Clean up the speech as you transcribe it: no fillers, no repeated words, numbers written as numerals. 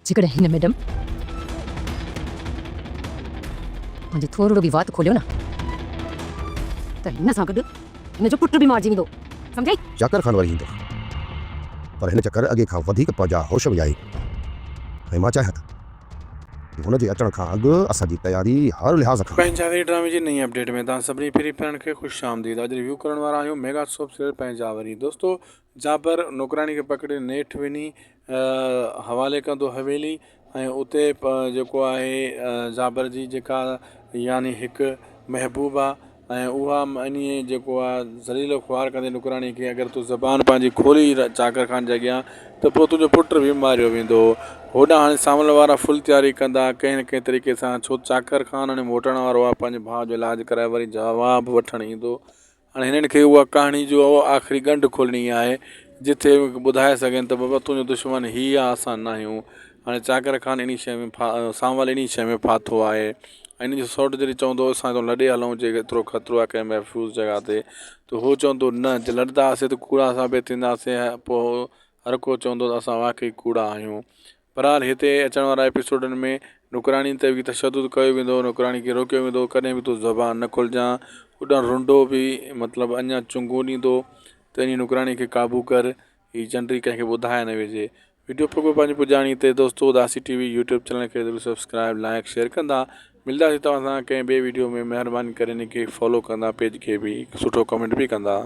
जेकॾहिं हिन मैडम मुंहिंजो थोरो बि वात खोलियो न त हिन सां गॾु हिन जो पुट बि मारिजी वेंदो, सम्झाई? चाकर खान वरी ईंदो, पर हिन चकर अॻे खां वधीक पंहिंजा होश में आई ऐं मां चाहियां थो हुन जे अचण खां अॻु असांजी तयारी हर लिहाज़ खां। पंजाबी ड्रामे जी नई अपडेट में तव्हां सभिनी फ्री फैन खे ख़ुशि आमदीद। अॼु रिव्यू करण वारा आहियूं मेगा सोप सीरियल पंजाबी। दोस्तों जाबर नौकरानी खे पकड़े नेठि वञी हवाले कंदो हवेली ऐं उते जेको आहे जाबर जी जेका यानी हिकु महबूब आहे ऐं उहा इन जेको आहे ज़लीलो ख़्वार कंदे नौकरानी खे अगरि तूं ज़बान पंहिंजी खोली चाकर खान जे अॻियां त पोइ तुंहिंजो पुट बि मारियो वेंदो। होॾां हाणे साम्हूं वारा फुल तयारी कंदा कंहिं न कंहिं तरीक़े सां, छो चाकर खान हाणे मोटण वारो आहे, पंहिंजे भाउ जो इलाजु कराए वरी जवाबु वठणु ईंदो। हाणे हिननि खे उहा कहाणी जो आख़िरी ॻंढ खोलणी आहे जिथे ॿुधाए सघनि त बाबा तुंहिंजो दुश्मन हीअ आहे, असां न आहियूं। हाणे चाकर खान इन शइ में साम्हूं इन शइ में फाथो आहे ऐं इन जो सौटु जॾहिं चवंदो असां तो लॾे हलूं जे एतिरो ख़तरो आहे कंहिं महफ़ूज़ जॻह ते, त उहो चवंदो न जे लड़ंदासीं त कूड़ा साबित थींदासीं। पोइ हर को चवंदो त असां वाक़ई कूड़ा आहियूं। बहरहाल हिते अचण वारा एपिसोडनि में नौकरानी ते बि तशदुद कयो वेंदो, नौकरानी खे रोकियो वेंदो, कॾहिं बि तूं ज़बान न खोलिजांइ। उॾां रुंडो बि मतिलबु अञा चुंगो ॾींदो त इन नौकरानी खे क़ाबू कर, हीअ चंडी कंहिंखे ॿुधाए न वेझे। वीडियो पोइ पंहिंजी पुॼाणी ते दोस्तों उदासी टीवी यूट्यूब चैनल खे ज़रूरु सब्सक्राइब लाइक शेयर कंदा। मिलंदासीं तव्हां सां कंहिं ॿिए वीडियो में। महिरबानी करे इनखे फॉलो कंदा, पेज खे बि सुठो कमेंट बि कंदा।